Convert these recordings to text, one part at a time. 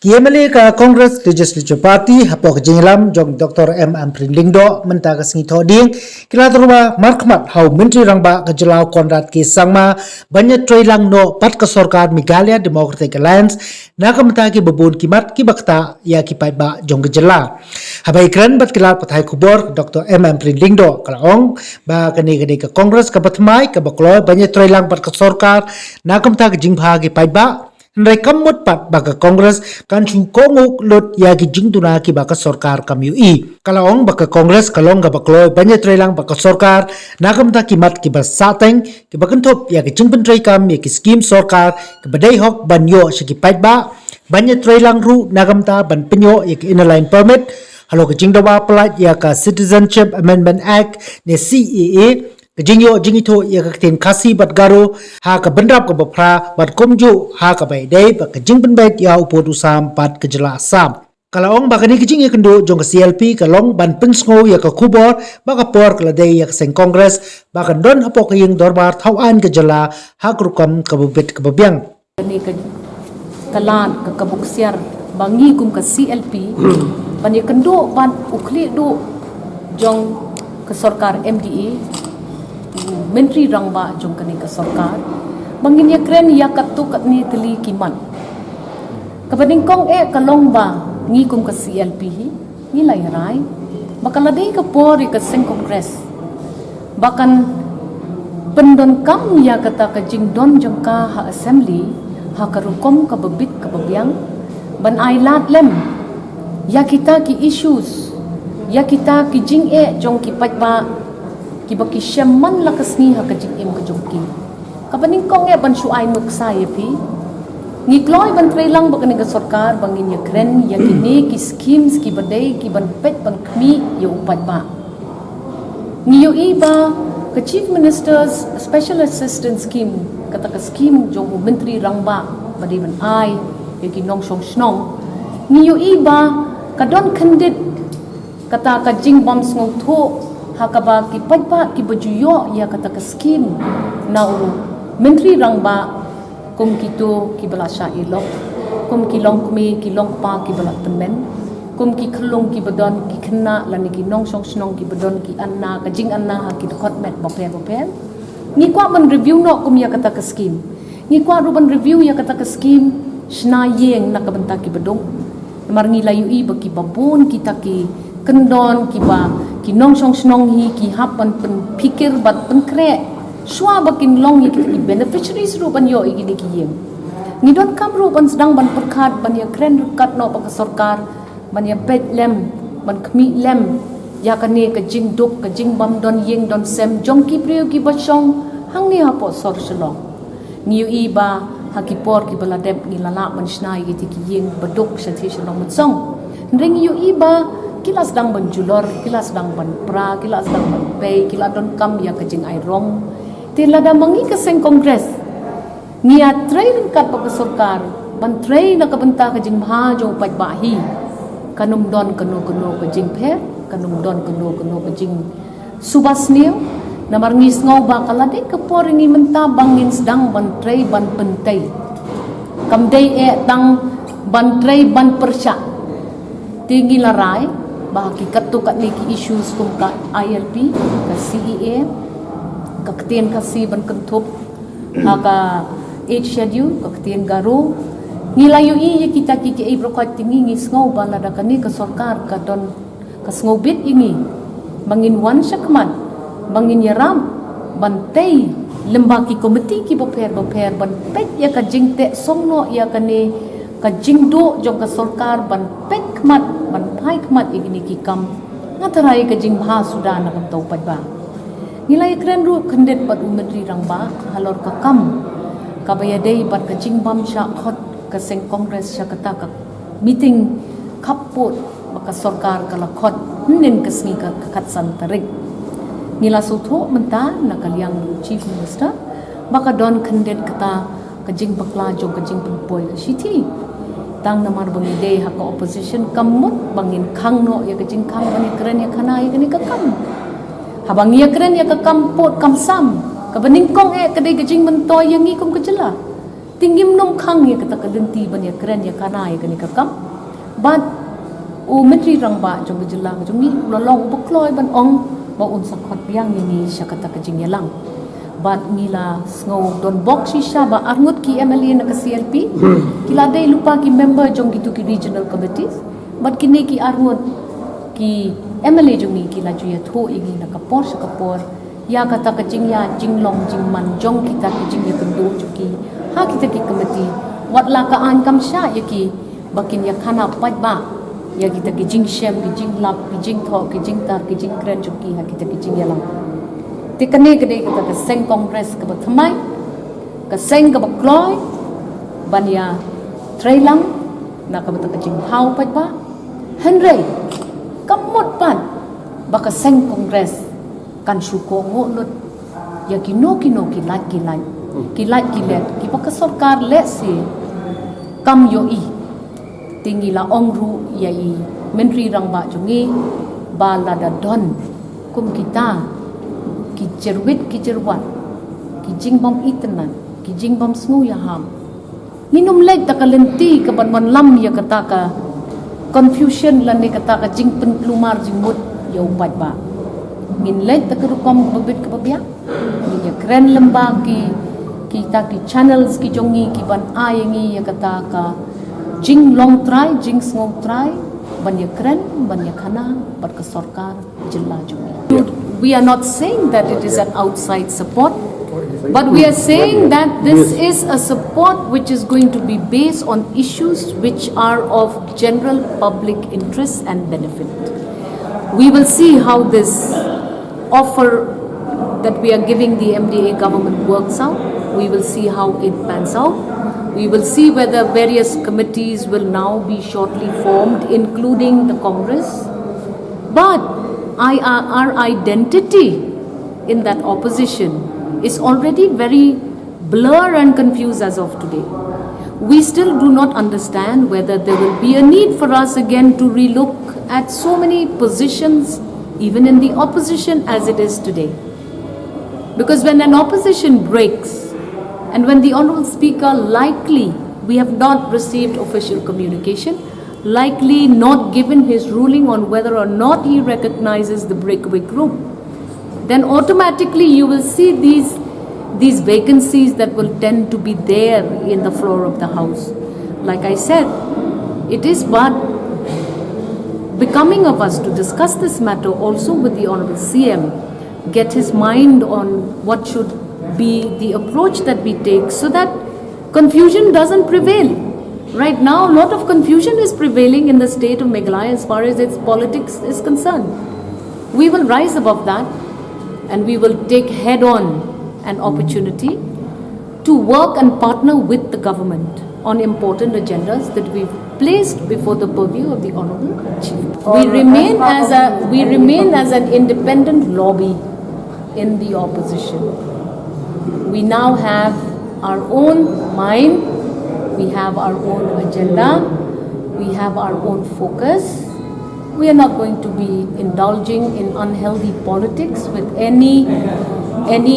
Kiemale ka Congress Legislative Party hapok jinglam jong Dr. M. Amprin Lingdo menta ka singi thoding kila terwa markmat hau menteri rangba ka jelau Konrad ki sangma banyak Iatreilang no pat ka Sorkar Meghalaya Democratic Alliance na ka menta ki babun kimat ki bakta ya ki pai ba jong ka jylla habai kran bat kila pathai Khubor Dr. M. Amprin Lingdo kalaong ba kani ka Congress ka batmai ka bakloy banyak Iatreilang pat ka Sorkar na ka menta ka jingpha ki pai ba Nrai kamut pat baka Congress kan chu konguk lot yagi jingtuna ki baka Sorkar kamui. Kalaong baka Congress kalong ga bakloy banyak Iatreilang baka Sorkar nakamta kimat ki basateng ki bakentop yagi jingpentrai kam yagi skim Sorkar ki badai hok banyo shiki pait ba banyak Iatreilang ru nakamta ban penyo yagi inner permit halo ki jingdawa pelat yaka Citizenship Amendment Act ne CAA Kejingyo jingito ya kaktin Khasi bat garo ha ka bendrap ka bapra bat komju ha ka bai dei ba kejing Pynbeit ya upod usam pat ke jylla Assam. Kalaong ba kani kejing ya kendo jong ka CLP kalong ban pensngo ya ka Khubor ba ka por kala dei ya ka seng Congress ba kan don hapo ka ying dorbar thawan ke jylla ha krukam ka bubit ka babyang. Kani ka kalan ka kabuksiar bangi kum ka CLP ban ya kendo ban ukli do jong ka Sorkar MDA Menteri rangba jong kani ka Sorkar bangin ya kren ya katu katni teli kiman kapaning kong kalong ba ngikum ka CLP ni rai bakaladai ka pori ka seng Congress bakan pendon kam ya kata ka jingdon jong ka ha assembly ha karukom ka babit ka babyang ban ai lat lem ya kita ki issues ya kita ki jing jong ki pat ba ki baki syaman lakas ni ha kajing im kajongki kapaning kong ban suai nuk saya pi ni kloy ban Iatreilang bakani ka Sorkar bangin ya kren ya kini ki schemes ki badai ki ban pet ban kmi ya upat ba ni yo iba ka Chief Minister's Special Assistance Scheme kata ka scheme jong menteri rangba badai ban ai ya ki nong song snong ni yo iba ka don kandid kata ka jing bom ngong tho hakaba ki pagpa ki bajuyo ya kata ka skim na menteri rangba kum kito ki bala sha ilok kum ki long kmi ki long pa ki bala temen kum ki khlong ki badon ki khna lani ki nong song snong ki badon ki anna ka jing anna ha ki khot met bopen ni kwa ban review no kum ya kata ka skim ni kwa ru ban review ya kata ka skim shna yeng na ka banta ki badong mar ngi layu i ba ki babun kita ki kendon ki ba ki nong song snong hi ki hapan pen pikir bat pen kre shwa bakin long hi ki beneficiaries ru ban yo igi ki yem ni don kam ru ban sedang ban perkhat ban ya kren kat no pak Sorkar ban ya pet lem ban khmi lem ya kane ka jing duk ka jing bam don yeng don sem jong ki priu ki bachong hang ni hapo sor Shillong ni i ba hakipor ki bala deb ni lala ban snai gi ki yeng baduk sa thi Shillong mutsong ring yu i ba kila sedang banjulor, kila sedang banpra, kila sedang banpay, kila don kam ya kajing ay rong. Tila da mangi kaseng Congress. Iatreilang kat pa ka Sorkar, bantray na kabanta kajing mahajong pagbahi. Kanum don kano kajing per, kanum don kano kajing subas niyo, na marngis ngaw ba kalade kaporing imenta bangin sedang bantray banpentay. Kamday tang bantray banpersya. Tinggi laray, bahagikat tu kat niki issues kum ka ILP ka CEA ka ketien kasi ban kentup ka age schedule ka ketien garo nilayu i kita ki ai brokat tingi ngis ngau ban lada kani ka Sorkar ka don ka ngobit ingi bangin wan syakman bangin yaram bantay lembaki komiti ki boper ban pet ya ka jingte songno ya kani ka jingdo jong ka Sorkar ban pet khmat ban pai khmat igni ki kam ngatarai ka jing bha sudan na kam to padba nilai kren ru khandet pat menteri rangba halor ka kam ka bayadei pat ka jing bam sha khot ka seng Congress sha kata ka meeting khapot baka Sorkar kala khot nen kasni ka khatsan tarik nila sutho menta na kalyang Chief Minister baka don khandet kata ka jing bakla jong ka jing penpoi ka shiti tang namar bangi dei ha ka opposition kamut bangin khang no ya kajing khang bani kren ya khana ya kani ka kam habang ya kren ya ka kam pot kam sam ka baning kong kadai kajing mentoy yang ngi kum ka jylla tingim nom khang ye kata kalenti ban ya kren ya kana ya kani kakam but o menteri rangba jong jylla jong ni lolong bukloi ban ong ba un sakhot piang ni syakata kajing yalang but mila sngau don box shisha ba arngut ki MLA na ka CLP kila dei lupa ki member jong gitu ki regional committees but kini ki arngut ki MLA jong ni kila juya tho igi na kapor ya kata kajing ya jinglong jingman jong kita kajing ya kendo juki ha kita ki committee wat la ka an kam sha yaki bakin ya khana pat ba ya kita ki jing shem ki jing lap ki jing tho ki jing tar ki jing kren juki ha kita ki jing yalang te kane kita ka seng congress ka ba thamai ka seng ka ba kloi ban ya Iatreilang na ka ba ka jing hau pat ba henry kamot pan baka seng congress kan syuko ngot ya kino ki lat ki let ki baka sorkar let si kam yo i tinggi la ongru ya i menteri rangba jungi balada don kum kita ki cerwit ki cerwat ki jingbom itenan ki jingbom smu ya ham minum lek takalenti ka ban lam ya kata ka confusion lan ni kata ka jing pen plumar jingmut ya upat ba min lek takarukom babit ka babya min ya kren lembang ki kita ki channels ki jongi ki ban ayengi ya kata ka jing long try jing small try ban ya kren ban ya khana bat ka sorkar jylla jongi we are not saying that it is an outside support but we are saying that this is a support which is going to be based on issues which are of general public interest and benefit. We will see how this offer that we are giving the MDA government works out. We will see how it pans out. We will see whether various committees will now be shortly formed, including the Congress. But our identity in that opposition is already very blurred and confused as of today. We still do not understand whether there will be a need for us again to relook at so many positions, even in the opposition as it is today. Because when an opposition breaks, and when the Honourable Speaker likely, we have not received official communication, likely not given his ruling on whether or not he recognizes the breakaway group, then automatically you will see these vacancies that will tend to be there in the floor of the House. Like I said, it is but becoming of us to discuss this matter also with the Honourable CM, get his mind on what should be the approach that we take so that confusion doesn't prevail. Right now, a lot of confusion is prevailing in the state of Meghalaya as far as its politics is concerned. We will rise above that and we will take head on an opportunity to work and partner with the government on important agendas that we've placed before the purview of the Honourable Chief. We remain as an independent lobby in the opposition. We now have our own mind, we have our own agenda, we have our own focus. We are not going to be indulging in unhealthy politics with any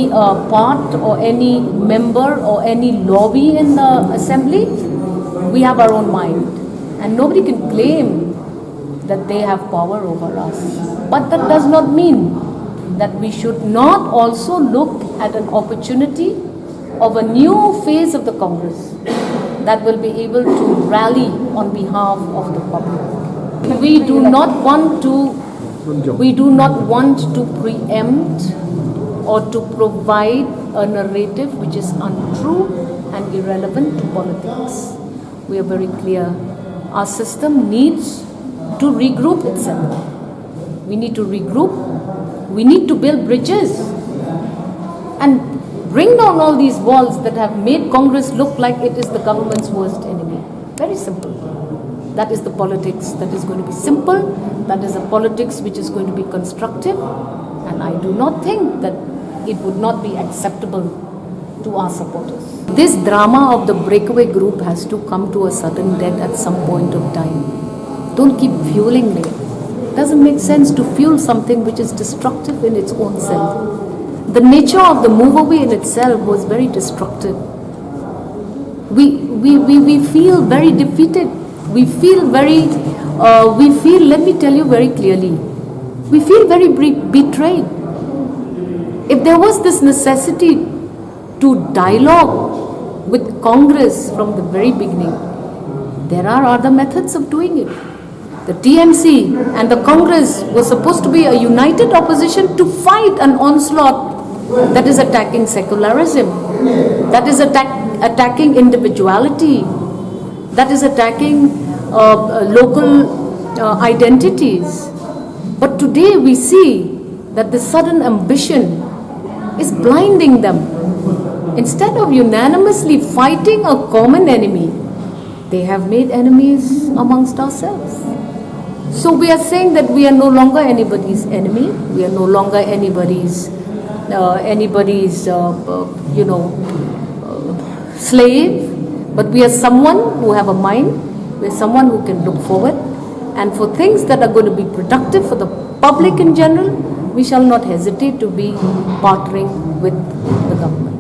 part or any member or any lobby in the assembly. We have our own mind and nobody can claim that they have power over us. But that does not mean that we should not also look at an opportunity of a new phase of the Congress that will be able to rally on behalf of the public. We do not want to preempt or to provide a narrative which is untrue and irrelevant to politics. We are very clear. Our system needs to regroup itself. We need to regroup. We need to build bridges and bring down all these walls that have made Congress look like it is the government's worst enemy. Very simple. That is the politics that is going to be simple. That is a politics which is going to be constructive. And I do not think that it would not be acceptable to our supporters. This drama of the breakaway group has to come to a sudden death at some point of time. Don't keep fueling it. It doesn't make sense to fuel something which is destructive in its own self. The nature of the move away in itself was very destructive. we feel very defeated. We feel, let me tell you very clearly, we feel very betrayed. If there was this necessity to dialogue with Congress from the very beginning, there are other methods of doing it. The TMC and the Congress were supposed to be a united opposition to fight an onslaught that is attacking secularism, that is attacking individuality, that is attacking local identities. But today we see that the sudden ambition is blinding them. Instead of unanimously fighting a common enemy, they have made enemies amongst ourselves. So we are saying that we are no longer anybody's enemy. We are no longer anybody's slave. But we are someone who have a mind. We are someone who can look forward. And for things that are going to be productive for the public in general, we shall not hesitate to be partnering with the government.